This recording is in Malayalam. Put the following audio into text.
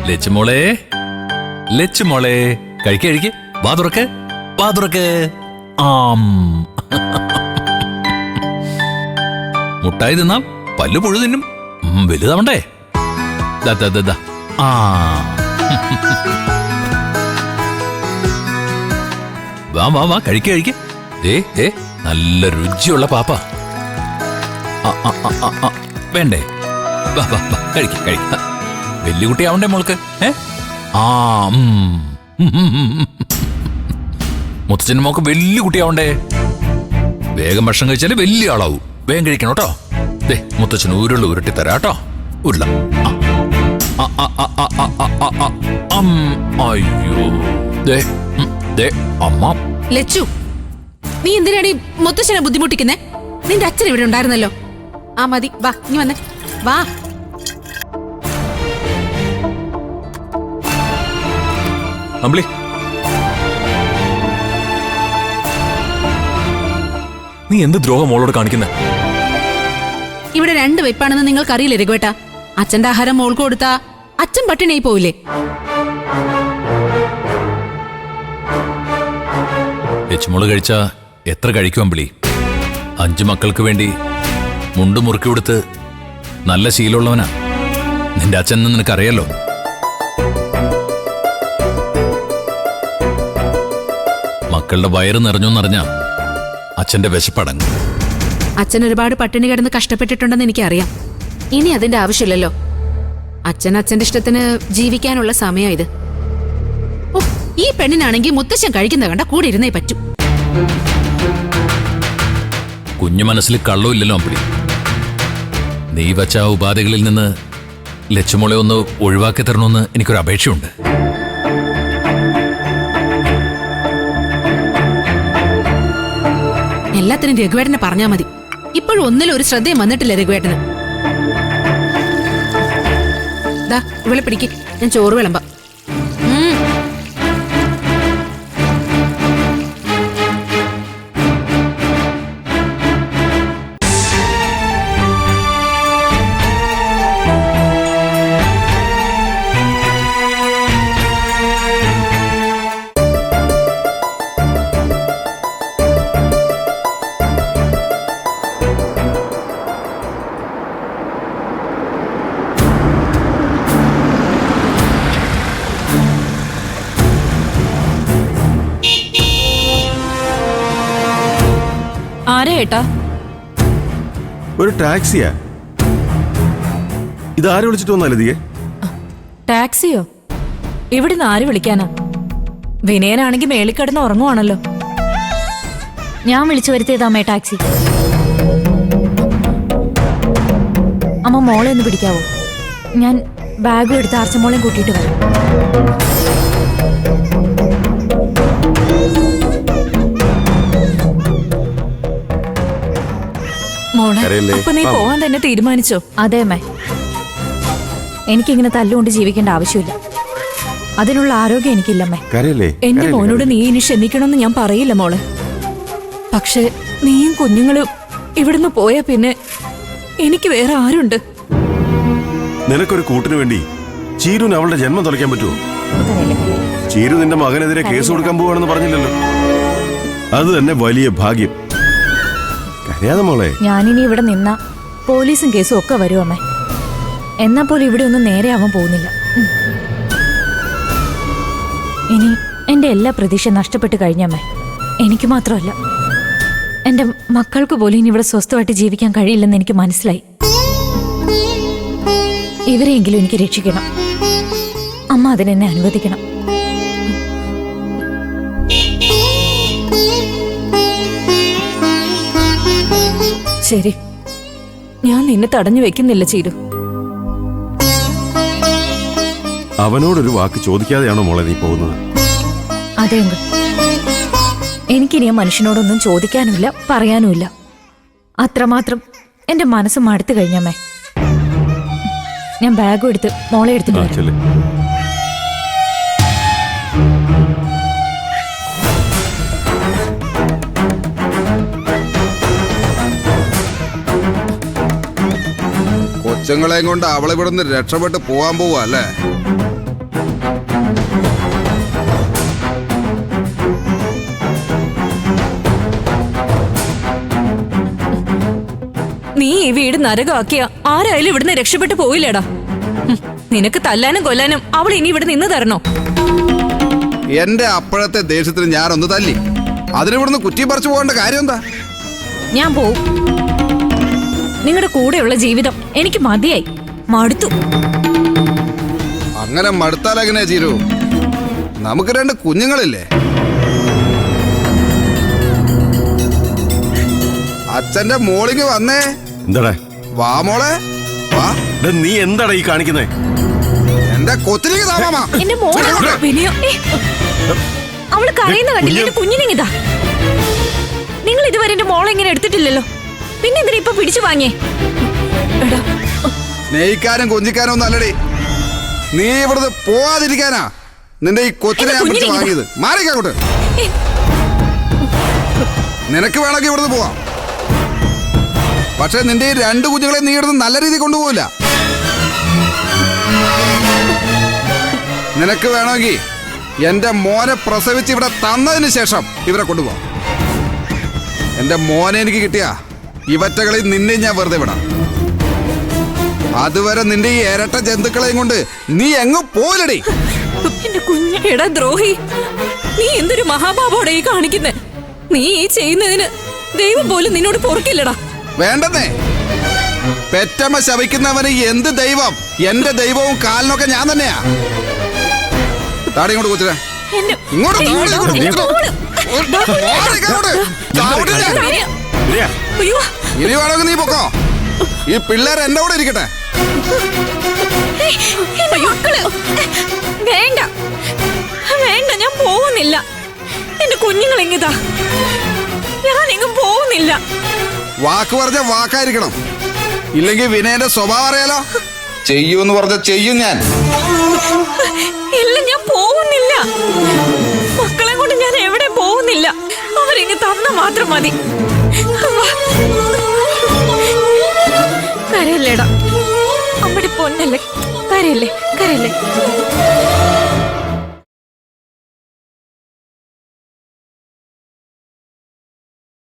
ലച്ചുമോളെ, ലച്ചുമോളെ, കഴിക്ക്. വാ തുറക്ക്. ആം. മുട്ടായി തിന്നാം, പല്ലു പുഴു തിന്നും. വലുതാവണ്ടേ? ആ. വാ കഴിക്ക്. നല്ല രുചിയുള്ള പാപ്പ. വേണ്ടേ? വാ കഴിക്ക. വലിയ കുട്ടിയാവണ്ടേ മോൾക്ക്? മുത്തച്ഛൻ്റെ മോക്ക് വലിയ കുട്ടിയാവണ്ടേ? വേഗം ഭക്ഷണം കഴിച്ചാല് വലിയ ആളാവൂ. വേഗം കഴിക്കണം കേട്ടോ. മുത്തച്ഛന് ഉരുട്ടി തരാട്ടോ. ഉരുള. അയ്യോ, അമ്മ. ലച്ചു, നീ എന്തിനാണ് മുത്തച്ഛനെ ബുദ്ധിമുട്ടിക്കുന്നേ? നിന്റെ അച്ഛൻ ഇവിടെ ഉണ്ടായിരുന്നല്ലോ. മതി, വാ, നീ വന്നേ, വാ. അമ്പിളി, നീ എന്ത് ദ്രോഹം മോളോട് കാണിക്കുന്നേ? ഇവിടെ 2 വെപ്പാണെന്ന് നിങ്ങൾക്കറിയില്ലേ രഘുവേട്ടാ? അച്ഛന്റെ ആഹാരം മോൾക്ക് കൊടുത്താ അച്ഛൻ പട്ടിണിയായി പോവില്ലേ? ലച്ചുമോള് കഴിച്ചാ എത്ര കഴിക്കും അമ്പിളി? 5 മക്കൾക്ക് വേണ്ടി മുണ്ട് മുറുക്കി കൊടുത്ത് നല്ല ശീലമുള്ളവനാ നിന്റെ അച്ഛൻ എന്ന് നിനക്കറിയാലോ. മക്കളുടെ വയറ് നിറഞ്ഞോന്നറിഞ്ഞാ അച്ഛന്റെ വിശപ്പടങ്ങും. അച്ഛൻ ഒരുപാട് പട്ടിണി കിടന്ന് കഷ്ടപ്പെട്ടിട്ടുണ്ടെന്ന് എനിക്കറിയാം. ഇനി അതിന്റെ ആവശ്യമില്ലല്ലോ. അച്ഛന്റെ ഇഷ്ടത്തിന് ജീവിക്കാനുള്ള സമയം ഇത്. ഈ പെണ്ണിനാണെങ്കിൽ മുത്തശ്ശൻ കഴിക്കുന്ന കണ്ട കൂടെ ഇരുന്നേ പറ്റൂ. കുഞ്ഞു മനസ്സിൽ കള്ളമില്ലല്ലോ അമ്പിളി. നീ വച്ച ആ ഉപാധികളിൽ നിന്ന് ലച്ചുമോളെ ഒന്ന് ഒഴിവാക്കി തരണമെന്ന് എനിക്കൊരു അപേക്ഷയുണ്ട്. എല്ലാത്തിനും രഘുവേട്ടനെ പറഞ്ഞാ മതി. ഇപ്പോഴും ഒന്നിലും ഒരു ശ്രദ്ധയും വന്നിട്ടില്ല രഘുവേട്ടന്. ഇവിടെ പിടിക്ക്, ഞാൻ ചോറ് വിളമ്പാം. ഏട്ടാ, ഒരു ടാക്സിയാ? ഇതാര് വിളിച്ചിട്ട് വന്നാലേ ദിയെ? ടാക്സിയോ? ഇവിടുന്ന് ആര് വിളിക്കാനാ? വിനയനാണെങ്കിൽ മേളിക്കിടന്ന് ഉറങ്ങുവാണല്ലോ. ഞാൻ വിളിച്ചു വരുത്തിയതാമേ ടാക്സി. അമ്മ മോളെ ഒന്ന് പിടിക്കാവോ? ഞാൻ ബാഗും എടുത്ത് ആർച്ചമോളെയും കൂട്ടിയിട്ട് വരാം. മോളെ, അപ്പൊ നീ പോവാൻ തന്നെ തീരുമാനിച്ചോ? അതെ അമ്മേ, എനിക്കിങ്ങനെ തല്ലുകൊണ്ട് ജീവിക്കേണ്ട ആവശ്യമില്ല. അതിനുള്ള ആരോഗ്യം എനിക്കില്ലമ്മേ. എന്റെ മോനോട് നീ ഇനി ക്ഷമിക്കണമെന്ന് ഞാൻ പറയില്ല മോളെ. പക്ഷെ നീയും കുഞ്ഞുങ്ങളും ഇവിടുന്ന് പോയാ പിന്നെ എനിക്ക് വേറെ ആരുണ്ട്? നിനക്കൊരു കൂട്ടിന് വേണ്ടി ചീരുന് അവളുടെ ജന്മം തുലയ്ക്കാൻ പറ്റുമോ? ചീരു നിന്റെ മകനെതിരെ കേസ് കൊടുക്കാൻ പോവാണെന്ന് പറഞ്ഞില്ലല്ലോ. അത് തന്നെ വലിയ ഭാഗ്യം. ഞാനിനി ഇവിടെ നിന്ന പോലീസും കേസും ഒക്കെ വരും അമ്മേ. എന്നാ പോലും ഇവിടെ ഒന്നും നേരെ ആവാൻ പോകുന്നില്ല. ഇനി എന്റെ എല്ലാ പ്രതീക്ഷയും നഷ്ടപ്പെട്ട് കഴിഞ്ഞമ്മേ. എനിക്ക് മാത്രമല്ല, എന്റെ മക്കൾക്ക് പോലും ഇനി ഇവിടെ സ്വസ്ഥമായിട്ട് ജീവിക്കാൻ കഴിയില്ലെന്ന് എനിക്ക് മനസ്സിലായി. ഇവരെയെങ്കിലും എനിക്ക് രക്ഷിക്കണം. അമ്മ അതിനെന്നെ അനുവദിക്കണം. ശരി, ഞാൻ നിന്നെ തടഞ്ഞു വെക്കുന്നില്ല ചീരു. അവനോടൊരു വാക്ക് ചോദിക്കാതെയാണോ മോളെ നീ പോകുന്നത്? അതെ അങ്കിൾ, എനിക്കിനി ആ മനുഷ്യനോടൊന്നും ചോദിക്കാനുമില്ല, പറയാനുമില്ല. അത്രമാത്രം എന്റെ മനസ്സ് മടുത്തു കഴിഞ്ഞമ്മേ. ഞാൻ ബാഗും എടുത്ത് മോളെ എടുത്തിട്ട് വരാം. കൊച്ചുങ്ങളെയും കൊണ്ട് അവളെ ഇവിടുന്ന് രക്ഷപ്പെട്ട് പോവാൻ പോവാ അല്ലേ? നീ ഈ വീട് നരകമാക്കിയ ആരായാലും ഇവിടുന്ന് രക്ഷപ്പെട്ടു പോയില്ലേടാ. നിനക്ക് തല്ലാനും കൊല്ലാനും അവൾ ഇനി ഇവിടെ നിന്ന് തരണോ? എന്റെ അപ്പോഴത്തെ ദേഷ്യത്തിന് ഞാനൊന്ന് തല്ലി, അതിനിവിടുന്ന് കുറ്റി പറിച്ചു പോകേണ്ട കാര്യം എന്താ? ഞാൻ പോവും. നിങ്ങളുടെ കൂടെയുള്ള ജീവിതം എനിക്ക് മതിയായി, മടുത്തു. അങ്ങനെ മടുത്താലെങ്ങനെ ചീരു? നമുക്ക് 2 കുഞ്ഞുങ്ങളില്ലേ? അച്ഛന്റെ മോളിങ് വന്നേ. എന്താടാ വാ മോളെ വാ. നീ എന്താടാ ഈ കാണിക്കുന്നേ? എന്റെ കൊച്ചിലേക്ക് താമാ. എന്റെ മോളെ വിനയ, അവള് കരയുന്ന കണ്ടില്ല. എന്റെ കുഞ്ഞിനെങ്ങിതാ. നിങ്ങൾ ഇതുവരെ എന്റെ മോളെ ഇങ്ങനെ എടുത്തിട്ടില്ലല്ലോ, പിന്നെ എന്തിനാ ഇപ്പൊ പിടിച്ചു വാങ്ങിയേ? എടാ സ്നേഹിക്കാനും കൊഞ്ചിക്കാനും ഒന്നും അല്ലടി. നീ ഇവിടുന്ന് പോവാതിരിക്കാനാ നിന്റെ ഈ കൊച്ചിനെ ഞാൻ പിടിച്ച് വാങ്ങിയത്. മാറിക്കോട്ട്. നിനക്ക് വേണമെങ്കിൽ ഇവിടുന്ന് പോവാം, പക്ഷെ നിന്റെ ഈ 2 കുഞ്ഞുങ്ങളെ നീ ഇവിടുന്ന് നല്ല രീതിയിൽ കൊണ്ടുപോകില്ല. നിനക്ക് വേണമെങ്കിൽ എന്റെ മോനെ പ്രസവിച്ച് ഇവിടെ തന്നതിന് ശേഷം ഇവരെ കൊണ്ടുപോവാം. എന്റെ മോനെ എനിക്ക് കിട്ടിയ ഇവറ്റകളിൽ നിന്നെ ഞാൻ വെറുതെ വിടാം. അതുവരെ നിന്റെ ഈ ഇരട്ട ജന്തുക്കളെയും കൊണ്ട് നീ എങ്ങും പോയില്ലടി. എന്റെ കുഞ്ഞെടാ ദ്രോഹി, നീ എന്തൊരു മഹാപാപോടെ ഈ കാണിക്കുന്നേ? നീ ഈ ചെയ്യുന്നതിന് ദൈവം പോലും നിന്നോട് പൊറുക്കില്ലടാ. വേണ്ടെന്നേ. പെറ്റമ്മ ശവിക്കുന്നവന് എന്ത് ദൈവം? എന്റെ ദൈവവും കാലിനൊക്കെ ഞാൻ തന്നെയാ. താടി ഇങ്ങോട്ട് കൊച്ചിനെ. ഇങ്ങോട്ട് അയ്യോ, ഇനി വേണമെങ്കിൽ നീ പൊക്കോ. ഈ പിള്ളേർ എന്റെ കൂടെ ഇരിക്കട്ടെ. വേണ്ട വേണ്ട, ഞാൻ പോകുന്നില്ല. എന്റെ കുഞ്ഞുങ്ങൾ എങ്ങിതാ, ഞാൻ എങ്ങും പോകുന്നില്ല. വാക്ക് പറഞ്ഞ വാക്കായിരിക്കണം, ഇല്ലെങ്കിൽ വിനയന്റെ സ്വഭാവം അറിയാലോ. ചെയ്യൂന്ന് പറഞ്ഞ ചെയ്യും ഞാൻ. ഇല്ല, ഞാൻ പോകുന്നില്ല. മക്കളെ കൊണ്ട് ഞാൻ എവിടെ പോകുന്നില്ല. അവരെങ്ങ് തന്ന മാത്രം മതി. കരയല്ലേടാ, അമ്മയുടെ പൊന്നല്ലേ, കരയല്ലേ കരയല്ലേ.